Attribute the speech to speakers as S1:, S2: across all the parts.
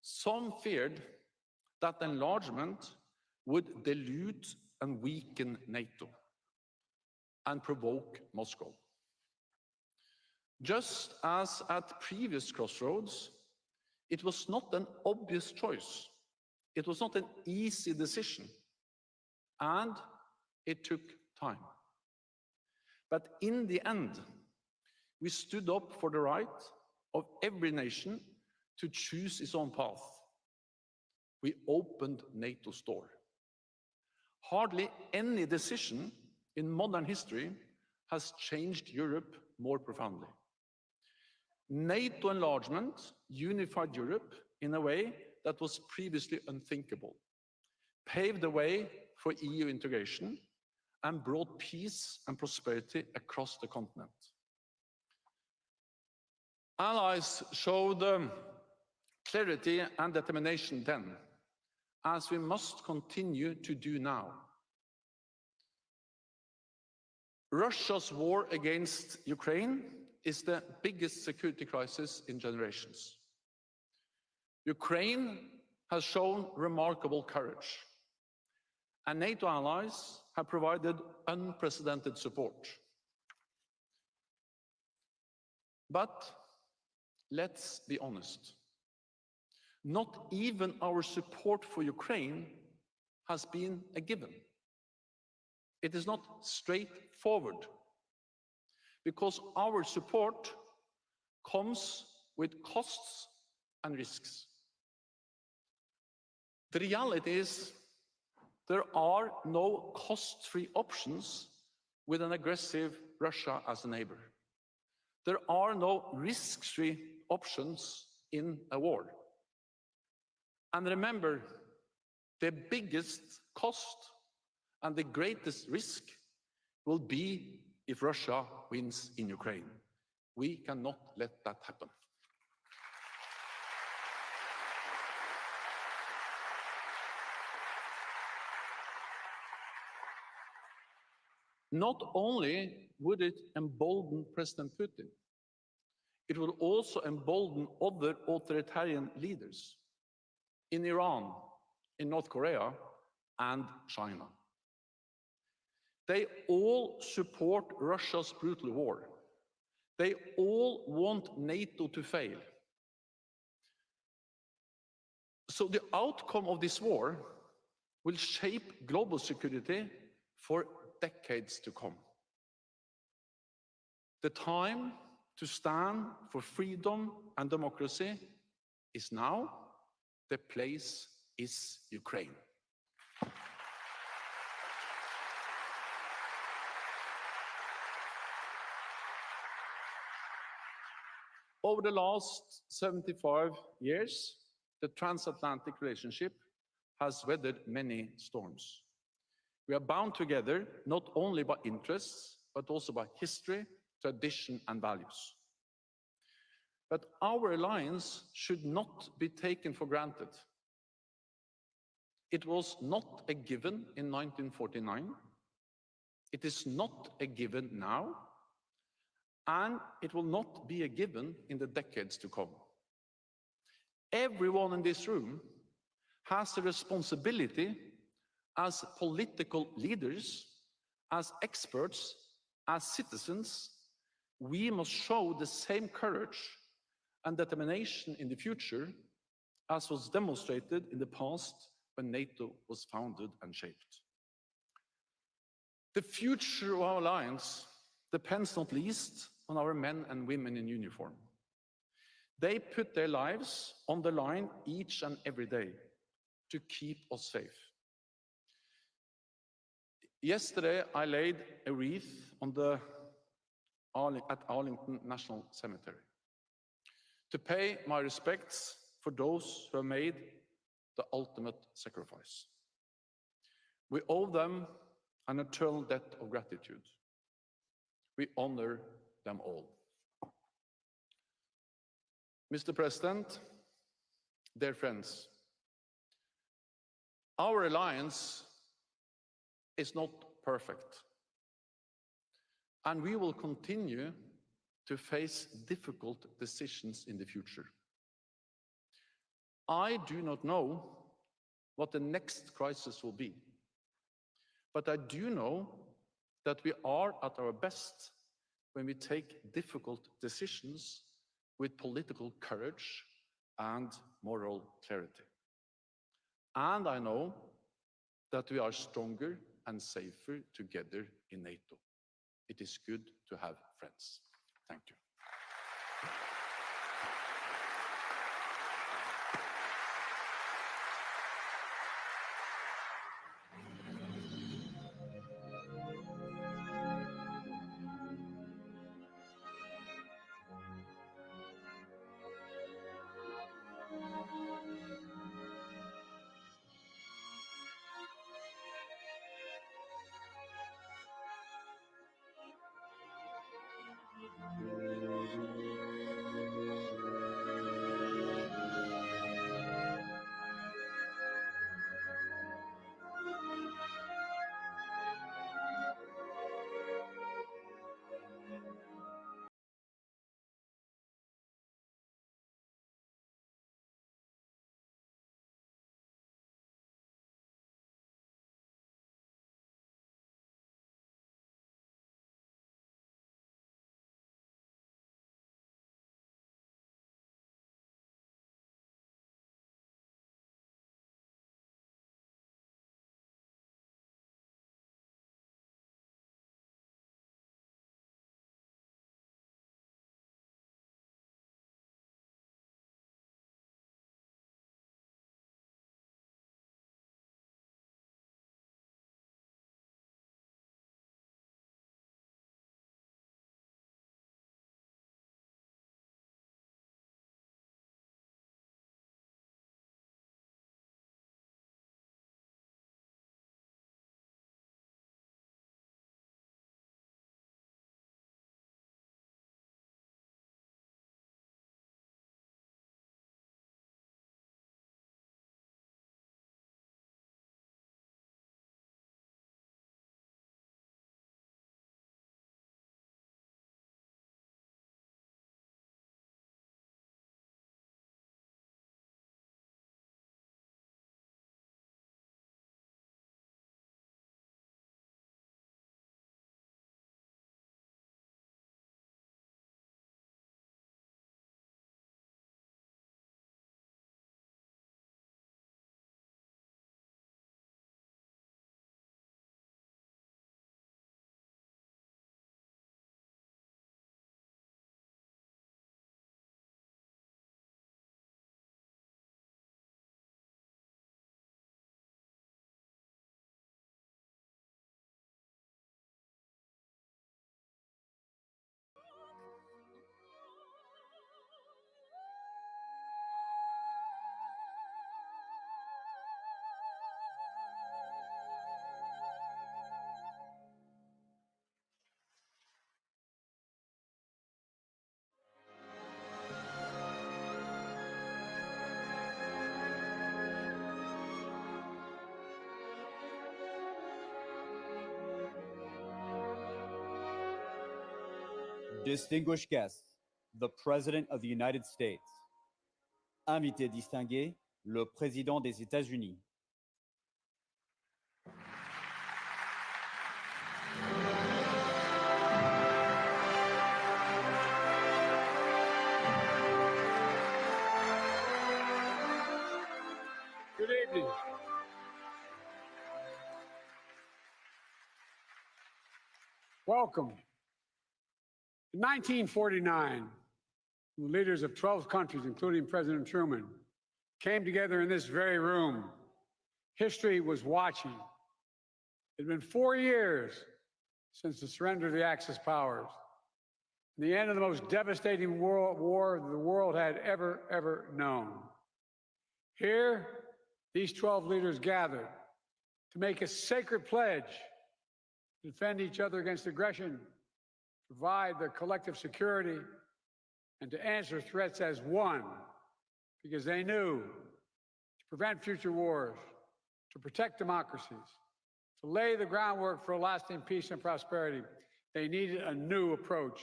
S1: Some feared that enlargement would dilute and weaken NATO and provoke Moscow. Just as at previous crossroads, it was not an obvious choice. It was not an easy decision, and it took time. But in the end, we stood up for the right of every nation to choose its own path. We opened NATO's door. Hardly any decision in modern history has changed Europe more profoundly. NATO enlargement unified Europe in a way that was previously unthinkable, paved the way for EU integration, and brought peace and prosperity across the continent. Allies showed clarity and determination then, as we must continue to do now. Russia's war against Ukraine is the biggest security crisis in generations. Ukraine has shown remarkable courage, and NATO allies have provided unprecedented support. But let's be honest, not even our support for Ukraine has been a given. It is not straightforward, because our support comes with costs and risks. The reality is there are no cost-free options with an aggressive Russia as a neighbor. There are no risk-free options in a war. And remember, the biggest cost and the greatest risk will be if Russia wins in Ukraine. We cannot let that happen. Not only would it embolden President Putin, it would also embolden other authoritarian leaders in Iran, in North Korea, and China. They all support Russia's brutal war. They all want NATO to fail. So the outcome of this war will shape global security for decades to come. The time to stand for freedom and democracy is now. The place is Ukraine. Over the last 75 years, the transatlantic relationship has weathered many storms. We are bound together not only by interests, but also by history, tradition, and values. But our alliance should not be taken for granted. It was not a given in 1949. It is not a given now. And it will not be a given in the decades to come. Everyone in this room has a responsibility as political leaders, as experts, as citizens. We must show the same courage and determination in the future as was demonstrated in the past when NATO was founded and shaped. The future of our alliance depends not least on our men and women in uniform. They put their lives on the line each and every day to keep us safe. Yesterday, I laid a wreath at Arlington National Cemetery to pay my respects for those who have made the ultimate sacrifice. We owe them an eternal debt of gratitude. We honor them all. Mr. President, dear friends, our alliance is not perfect, and we will continue to face difficult decisions in the future. I do not know what the next crisis will be, but I do know that we are at our best when we take difficult decisions with political courage and moral clarity. And I know that we are stronger and safer together in NATO. It is good to have friends. Thank you.
S2: Distinguished guests, the President of the United States. Invité distingué, le Président des États-Unis.
S3: Good evening. Welcome. In 1949, the leaders of 12 countries, including President Truman, came together in this very room. History was watching. It had been 4 years since the surrender of the Axis powers, and the end of the most devastating war the world had ever known. Here, these 12 leaders gathered to make a sacred pledge to defend each other against aggression, provide their collective security, and to answer threats as one, because they knew to prevent future wars, to protect democracies, to lay the groundwork for lasting peace and prosperity, they needed a new approach.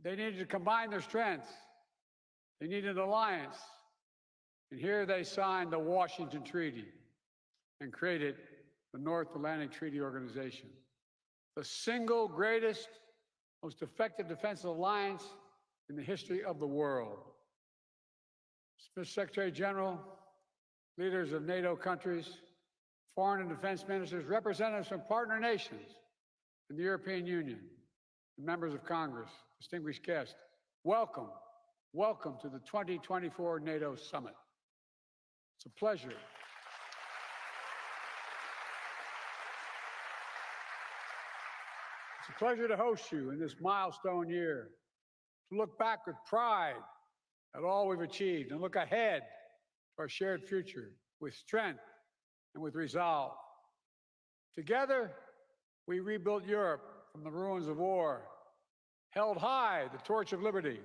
S3: They needed to combine their strengths. They needed an alliance. And here they signed the Washington Treaty and created the North Atlantic Treaty Organization, the single greatest, most effective defense alliance in the history of the world. Mr. Secretary General, leaders of NATO countries, foreign and defense ministers, representatives from partner nations in the European Union, and members of Congress, distinguished guests, welcome, welcome to the 2024 NATO Summit. It's a pleasure. It's a pleasure to host you in this milestone year, to look back with pride at all we've achieved and look ahead to our shared future with strength and with resolve. Together, we rebuilt Europe from the ruins of war, held high the torch of liberty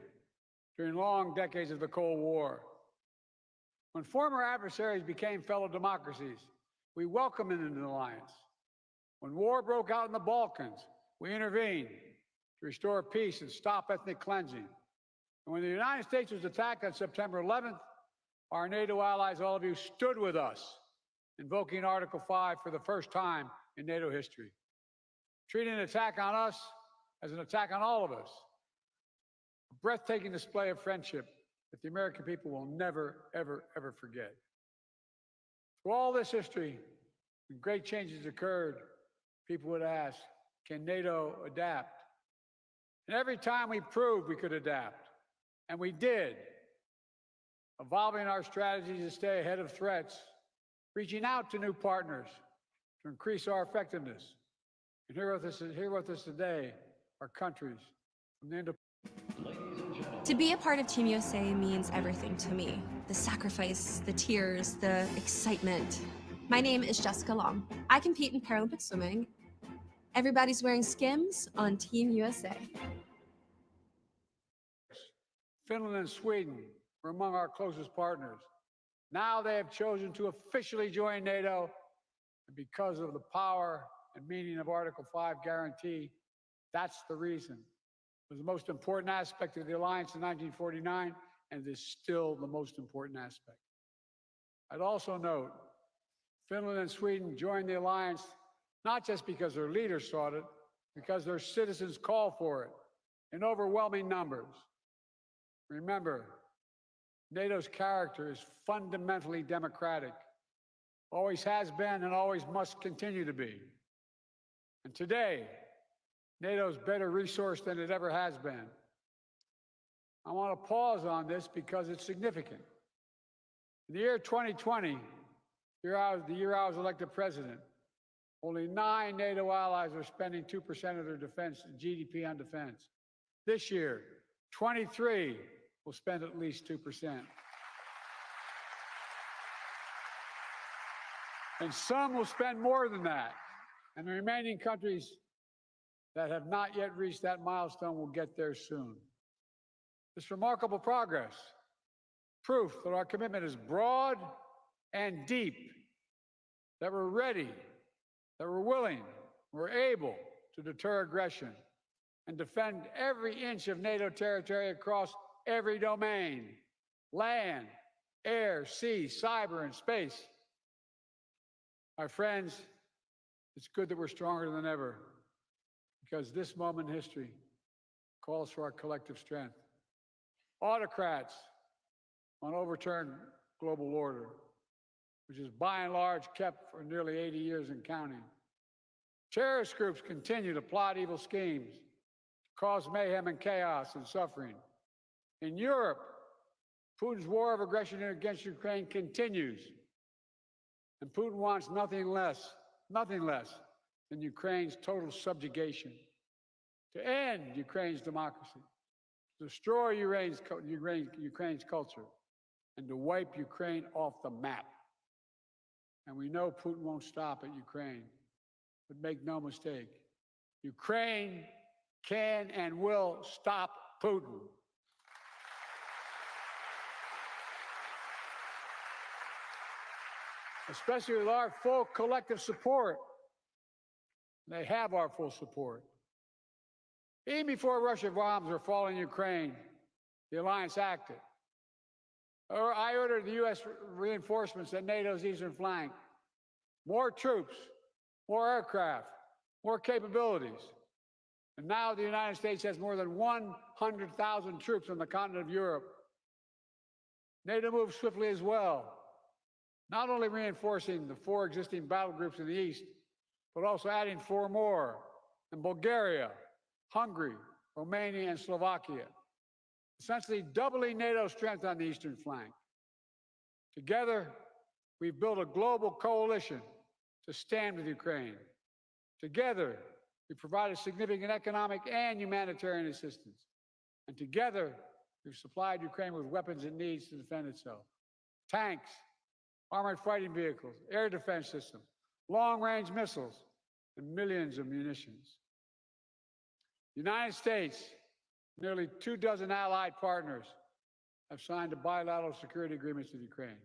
S3: during long decades of the Cold War. When former adversaries became fellow democracies, we welcomed them into the alliance. When war broke out in the Balkans, we intervened to restore peace and stop ethnic cleansing. And when the United States was attacked on September 11th, our NATO allies, all of you, stood with us, invoking Article 5 for the first time in NATO history, treating an attack on us as an attack on all of us. A breathtaking display of friendship that the American people will never, ever, ever forget. Through all this history, when great changes occurred, people would ask, can NATO adapt? And every time we proved we could adapt, and we did, evolving our strategies to stay ahead of threats, reaching out to new partners to increase our effectiveness. And here with us today are countries from the
S4: To be a part of Team USA means everything to me. The sacrifice, the tears, the excitement. My name is Jessica Long. I compete in Paralympic swimming. Everybody's wearing skims on Team USA.
S3: Finland and Sweden were among our closest partners. Now they have chosen to officially join NATO, and because of the power and meaning of Article 5 guarantee, that's the reason. It was the most important aspect of the alliance in 1949, and it is still the most important aspect. I'd also note, Finland and Sweden joined the alliance not just because their leaders sought it, because their citizens called for it in overwhelming numbers. Remember, NATO's character is fundamentally democratic, always has been and always must continue to be. And today, NATO is better resourced than it ever has been. I want to pause on this because it's significant. In the year 2020, the year I was elected president, only 9 NATO allies were spending 2% of their defense GDP on defense. This year, 23 will spend at least 2%. And some will spend more than that. And the remaining countries that have not yet reached that milestone will get there soon. This remarkable progress, proof that our commitment is broad and deep, that we're ready, that we're willing, we're able to deter aggression and defend every inch of NATO territory across every domain: land, air, sea, cyber, and space. My friends, it's good that we're stronger than ever, because this moment in history calls for our collective strength. Autocrats want to overturn global order, which is by and large kept for nearly 80 years and counting. Terrorist groups continue to plot evil schemes, cause mayhem and chaos and suffering. In Europe, Putin's war of aggression against Ukraine continues, and Putin wants nothing less than Ukraine's total subjugation, to end Ukraine's democracy, to destroy Ukraine's culture, and to wipe Ukraine off the map. And we know Putin won't stop at Ukraine, but make no mistake, Ukraine can and will stop Putin. Especially with our full collective support. They have our full support. Even before Russian bombs were falling in Ukraine, the alliance acted. I ordered the U.S. reinforcements at NATO's eastern flank. More troops, more aircraft, more capabilities. And now the United States has more than 100,000 troops on the continent of Europe. NATO moves swiftly as well, not only reinforcing the 4 existing battle groups in the east, but also adding 4 more in Bulgaria, Hungary, Romania, and Slovakia, essentially doubling NATO's strength on the eastern flank. Together, we've built a global coalition to stand with Ukraine. Together, we provided significant economic and humanitarian assistance. And together, we've supplied Ukraine with weapons it needs to defend itself. Tanks, armored fighting vehicles, air defense systems, long-range missiles, and millions of munitions. The United States, nearly 24 allied partners, have signed bilateral security agreements with Ukraine.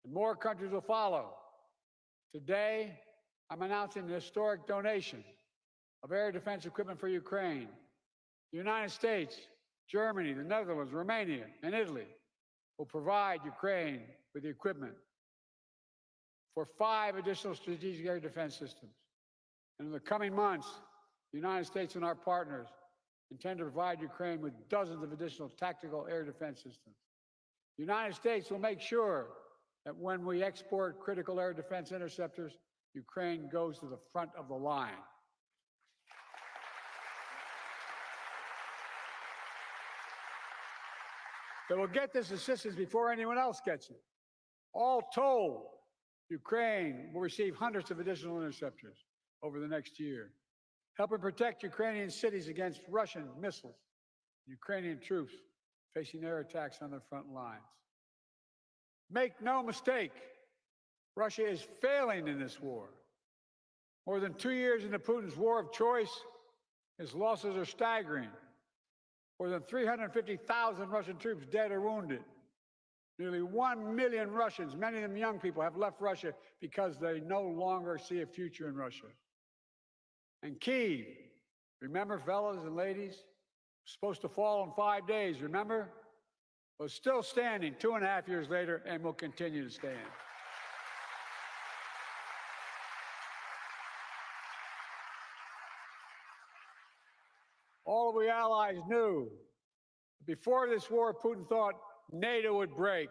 S3: And more countries will follow. Today, I'm announcing an historic donation of air defense equipment for Ukraine. The United States, Germany, the Netherlands, Romania, and Italy will provide Ukraine with the equipment for 5 additional strategic air defense systems. And in the coming months, the United States and our partners intend to provide Ukraine with dozens of additional tactical air defense systems. The United States will make sure that when we export critical air defense interceptors, Ukraine goes to the front of the line. So we'll get this assistance before anyone else gets it. All told, Ukraine will receive hundreds of additional interceptors over the next year, helping protect Ukrainian cities against Russian missiles, Ukrainian troops facing air attacks on their front lines. Make no mistake, Russia is failing in this war. More than 2 years into Putin's war of choice, his losses are staggering. More than 350,000 Russian troops dead or wounded. Nearly 1 million Russians, many of them young people, have left Russia because they no longer see a future in Russia. And Kyiv, remember, fellas and ladies, supposed to fall in 5 days, remember? Was still standing 2.5 years later and will continue to stand. All of we allies knew before this war, Putin thought NATO would break.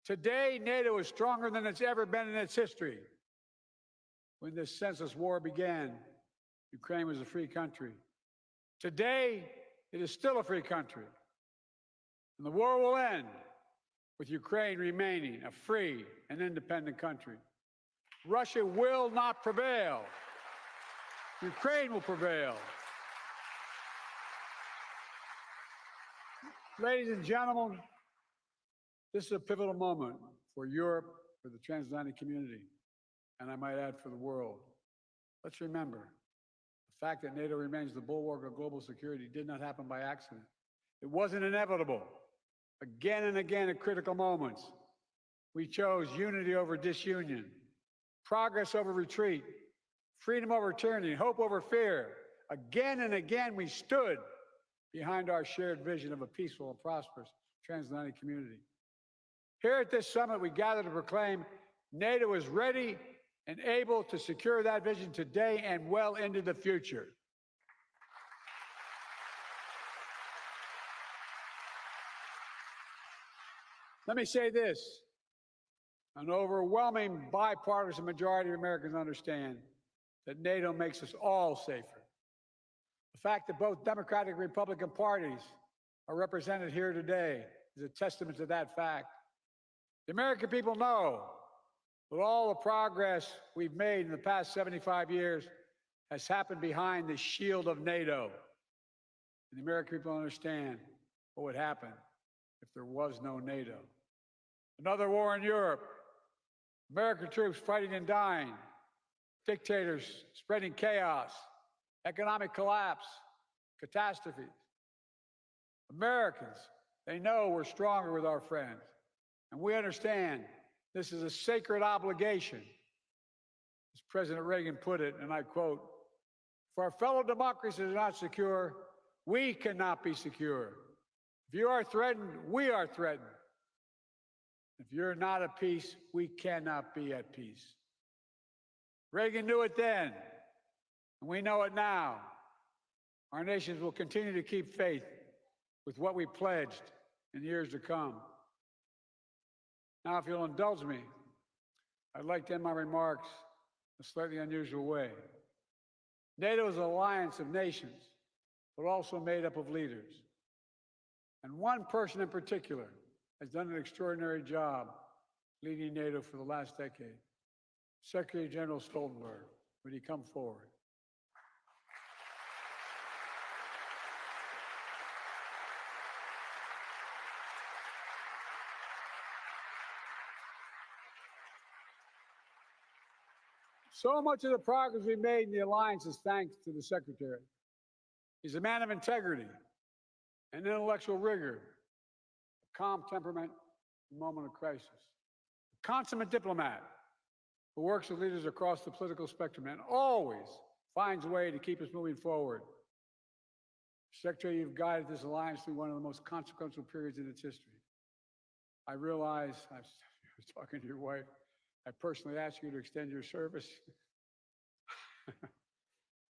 S3: Today, NATO is stronger than it's ever been in its history. When this senseless war began, Ukraine was a free country. Today, it is still a free country. And the war will end with Ukraine remaining a free and independent country. Russia will not prevail. Ukraine will prevail. Ladies and gentlemen, this is a pivotal moment for Europe, for the transatlantic community, and I might add for the world. Let's remember, the fact that NATO remains the bulwark of global security did not happen by accident. It wasn't inevitable. Again and again at critical moments, we chose unity over disunion, progress over retreat, freedom over tyranny, hope over fear. Again and again, we stood behind our shared vision of a peaceful and prosperous transatlantic community. Here at this summit, we gather to proclaim NATO is ready and able to secure that vision today and well into the future. Let me say this. An overwhelming bipartisan majority of Americans understand that NATO makes us all safer. The fact that both Democratic and Republican parties are represented here today is a testament to that fact. The American people know that all the progress we've made in the past 75 years has happened behind the shield of NATO. And the American people understand what would happen if there was no NATO. Another war in Europe, American troops fighting and dying, dictators spreading chaos, economic collapse, catastrophes. Americans, they know we're stronger with our friends. And we understand this is a sacred obligation. As President Reagan put it, and I quote, "If our fellow democracies are not secure, we cannot be secure. If you are threatened, we are threatened. If you're not at peace, we cannot be at peace. Reagan knew it then, and we know it now. Our nations will continue to keep faith with what we pledged in years to come. Now, if you'll indulge me, I'd like to end my remarks a slightly unusual way. NATO is an alliance of nations, but also made up of leaders. And one person in particular has done an extraordinary job leading NATO for the last decade. Secretary General Stoltenberg, would he come forward? So much of the progress we made in the alliance is thanks to the Secretary. He's a man of integrity and intellectual rigor, a calm temperament in a moment of crisis, a consummate diplomat who works with leaders across the political spectrum and always finds a way to keep us moving forward. Secretary, you've guided this alliance through one of the most consequential periods in its history. I realize, I was talking to your wife, I personally asked you to extend your service.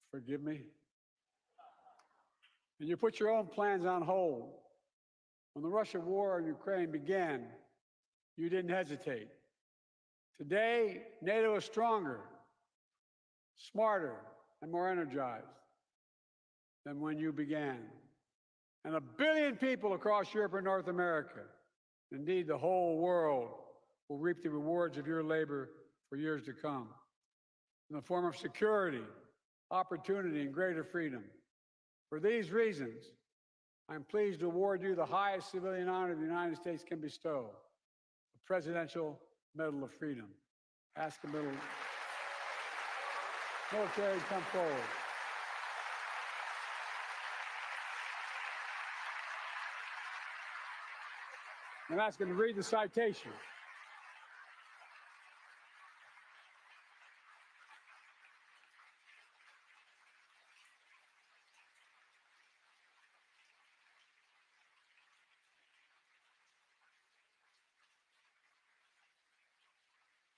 S3: Forgive me. And you put your own plans on hold. When the Russia war in Ukraine began, you didn't hesitate. Today, NATO is stronger, smarter, and more energized than when you began. And 1 billion people across Europe and North America, indeed the whole world, will reap the rewards of your labor for years to come in the form of security, opportunity, and greater freedom. For these reasons, I'm pleased to award you the highest civilian honor the United States can bestow, the Presidential Medal of Freedom. Ask the military to come forward. I'm asking to read the citation.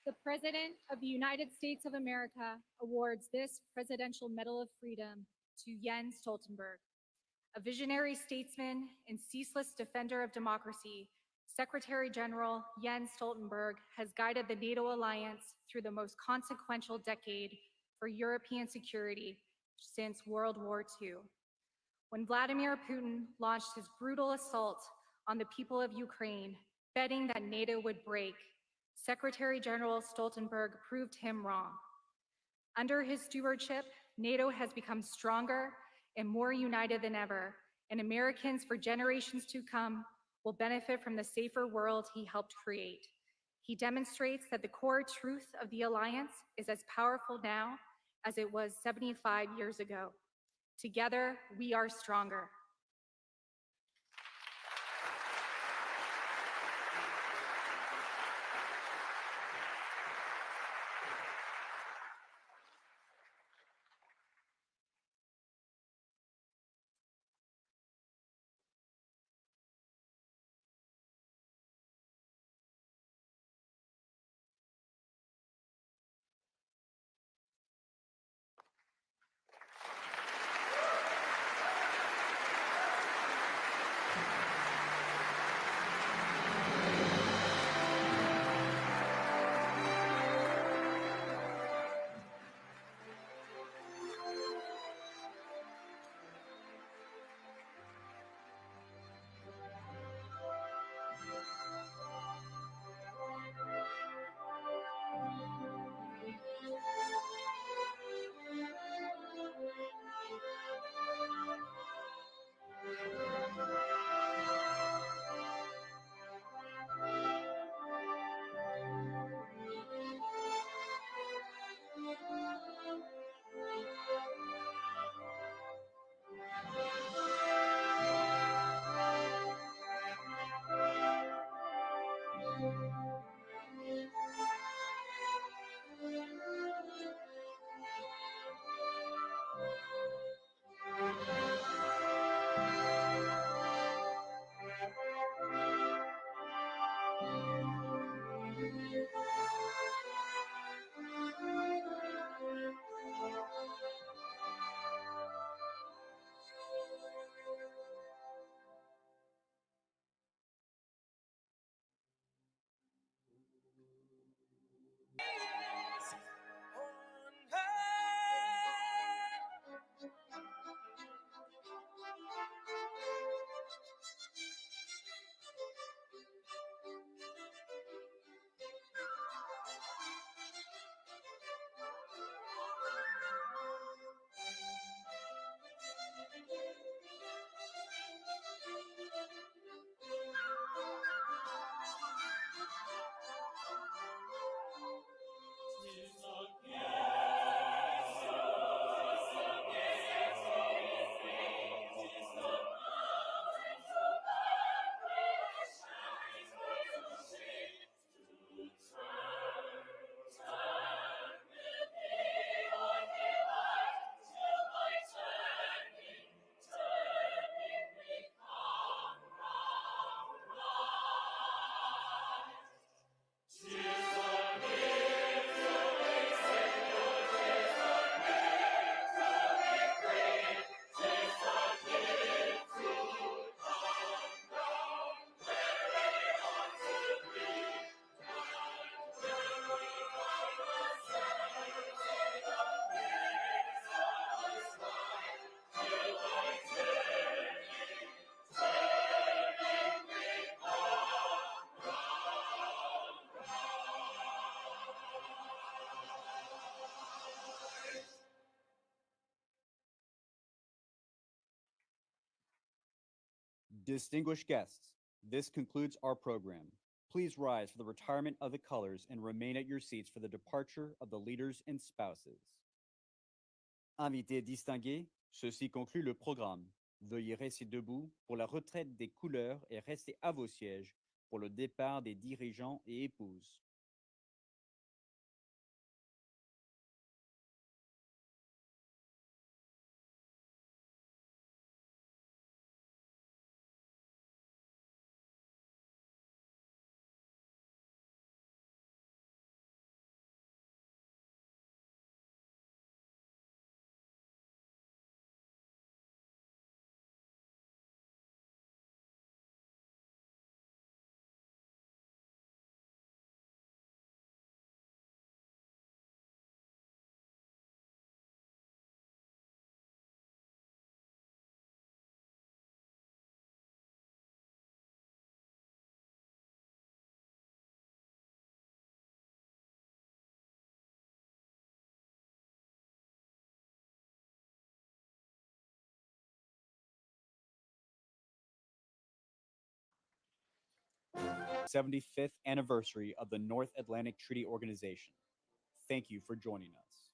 S5: The President of the United States of America awards this Presidential Medal of Freedom to Jens Stoltenberg. A visionary statesman and ceaseless defender of democracy, Secretary General Jens Stoltenberg has guided the NATO alliance through the most consequential decade for European security since World War II. When Vladimir Putin launched his brutal assault on the people of Ukraine, betting that NATO would break, Secretary General Stoltenberg proved him wrong. Under his stewardship, NATO has become stronger and more united than ever, and Americans for generations to come will benefit from the safer world he helped create. He demonstrates that the core truth of the alliance is as powerful now as it was 75 years ago. Together, we are stronger.
S2: Distinguished guests, this concludes our program. Please rise for the retirement of the colors and remain at your seats for the departure of the leaders and spouses. Invités distingués, ceci conclut le programme. Veuillez rester debout pour la retraite des couleurs et restez à vos sièges pour le départ des dirigeants et épouses. The 75th anniversary of the North Atlantic Treaty Organization. Thank you for joining us.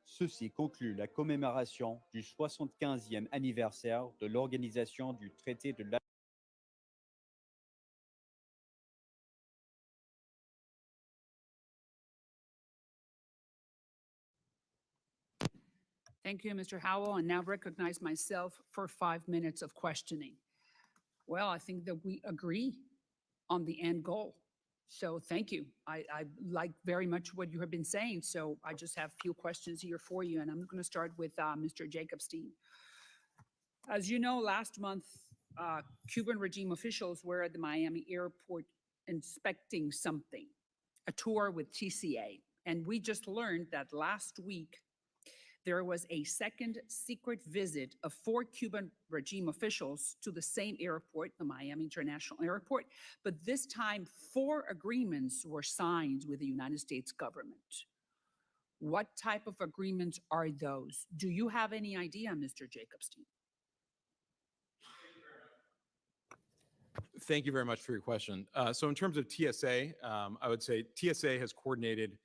S2: Ceci conclut la commémoration du 75e anniversaire de l'Organisation du Traité de la
S6: Thank you, Mr. Howell, and now recognize myself for 5 minutes of questioning. Well, I think that we agree on the end goal. So thank you. I like very much what you have been saying. So I just have a few questions here for you, and I'm going to start with Mr. Jacobstein. As you know, last month, Cuban regime officials were at the Miami airport inspecting something, a tour with TCA. And we just learned that last week, there was a second secret visit of 4 Cuban regime officials to the same airport, the Miami International Airport, but this time 4 agreements were signed with the United States government. What type of agreements are those? Do you have any idea, Mr. Jacobstein?
S7: Thank you very much for your question. So in terms of TSA, I would say TSA has coordinated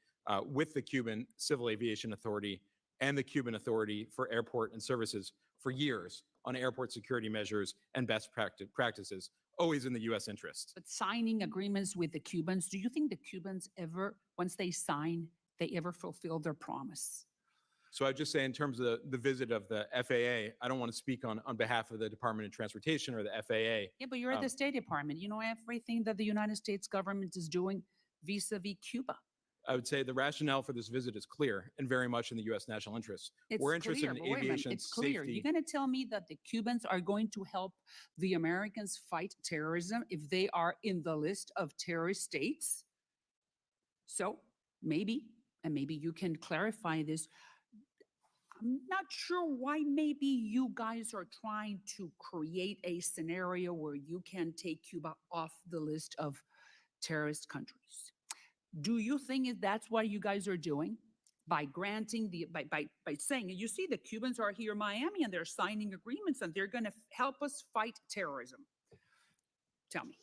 S7: with the Cuban Civil Aviation Authority and the Cuban Authority for Airport and Services for years on airport security measures and best practices, always in the U.S. interest.
S6: But signing agreements with the Cubans, do you think the Cubans ever, once they sign, they ever fulfill their promise?
S7: So I'd just say in terms of the visit of the FAA, I don't want to speak on behalf of the Department of Transportation or the FAA.
S6: Yeah, but you're at the State Department. You know everything that the United States government is doing vis-a-vis Cuba.
S7: I would say the rationale for this visit is clear and very much in the U.S. national interest. We're interested
S6: clear,
S7: in
S6: but wait a minute,
S7: aviation
S6: it's clear.
S7: safety.
S6: You're going to tell me that the Cubans are going to help the Americans fight terrorism if they are in the list of terrorist states? So maybe, and maybe you can clarify this, I'm not sure why maybe you guys are trying to create a scenario where you can take Cuba off the list of terrorist countries. Do you think that's what you guys are doing by granting by saying, you see the Cubans are here in Miami and they're signing agreements and they're going to help us fight terrorism? Tell me.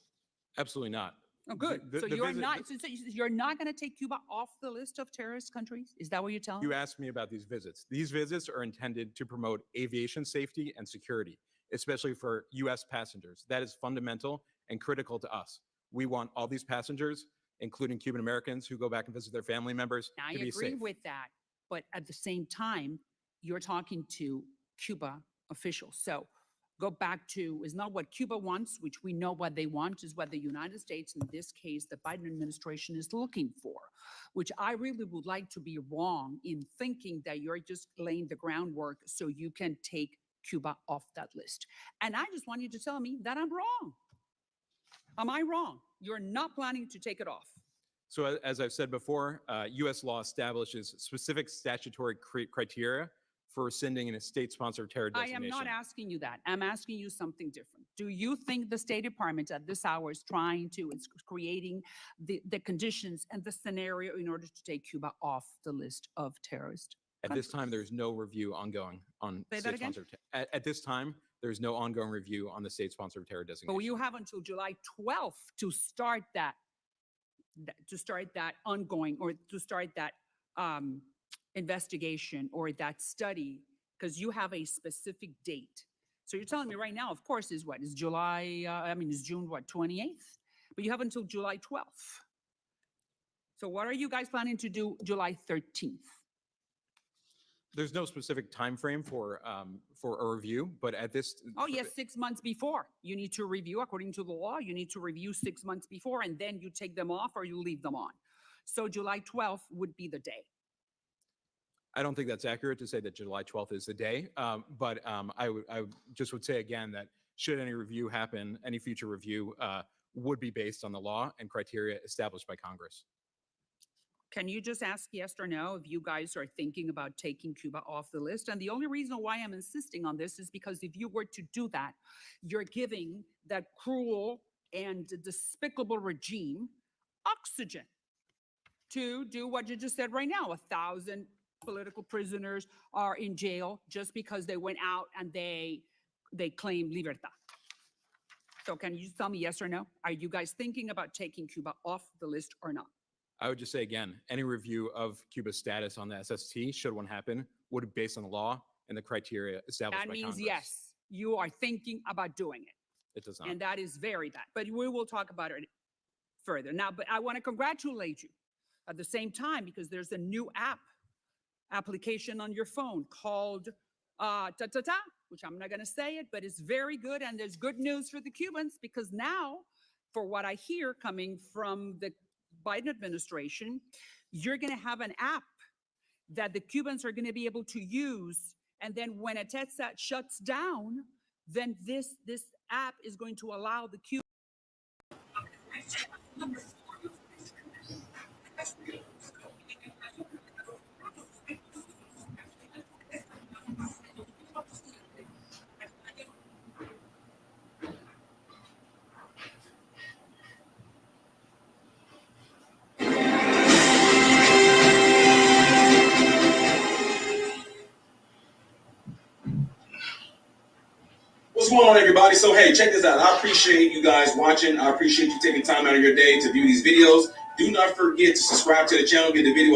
S7: Absolutely not.
S6: Oh, good. So you're not going to take Cuba off the list of terrorist countries? Is that what you're telling me?
S7: You asked me about these visits. These visits are intended to promote aviation safety and security, especially for U.S. passengers. That is fundamental and critical to us. We want all these passengers, including Cuban Americans who go back and visit their family members, to be safe.
S6: I agree with that, but at the same time, you're talking to Cuba officials. So go back to, is not what Cuba wants, which we know what they want, is what the United States, in this case, the Biden administration is looking for, which I really would like to be wrong in thinking that you're just laying the groundwork so you can take Cuba off that list. And I just want you to tell me that I'm wrong. Am I wrong? You're not planning to take it off.
S7: So as I've said before, U.S. law establishes specific statutory criteria for rescinding a state-sponsored terror designation.
S6: I am not asking you that. I'm asking you something different. Do you think the State Department at this hour is creating the conditions and the scenario in order to take Cuba off the list of terrorist
S7: At this time, there's no review ongoing on
S6: Say that again?
S7: state-sponsored. At this time, There's no ongoing review on the state sponsor of terror designation.
S6: But you have until July 12th to start that ongoing, or to start that investigation or that study, because you have a specific date. So you're telling me right now, of course, is what? Is July, is June, what, 28th? But you have until July 12th. So what are you guys planning to do July 13th?
S7: There's no specific time frame for a review, but at this.
S6: Oh, yes, 6 months before. You need to review, according to the law, you need to review 6 months before, and then you take them off or you leave them on. So July 12th would be the day.
S7: I don't think that's accurate to say that July 12th is the day, but I just would say again that should any review happen, any future review would be based on the law and criteria established by Congress.
S6: Can you just ask yes or no if you guys are thinking about taking Cuba off the list? And the only reason why I'm insisting on this is because if you were to do that, you're giving that cruel and despicable regime oxygen to do what you just said right now. 1,000 political prisoners are in jail just because they went out and they claim libertad. So can you just tell me yes or no? Are you guys thinking about taking Cuba off the list or not?
S7: I would just say again, any review of Cuba's status on the SST, should one happen, would be based on the law and the criteria established
S6: That
S7: by
S6: means
S7: Congress.
S6: yes, you are thinking about doing it.
S7: It does not.
S6: And that is very bad. But we will talk about it further. Now, but I want to congratulate you at the same time, because there's a new application on your phone called which I'm not going to say it, but it's very good. And there's good news for the Cubans, because now, for what I hear coming from the Biden administration, you're going to have an app that the Cubans are going to be able to use. And then when a TETSAT shuts down, then this app is going to allow the Cubans.
S8: What's going on, everybody? So, hey, check this out. I appreciate you guys watching. I appreciate you taking time out of your day to view these videos. Do not forget to subscribe to the channel, get the video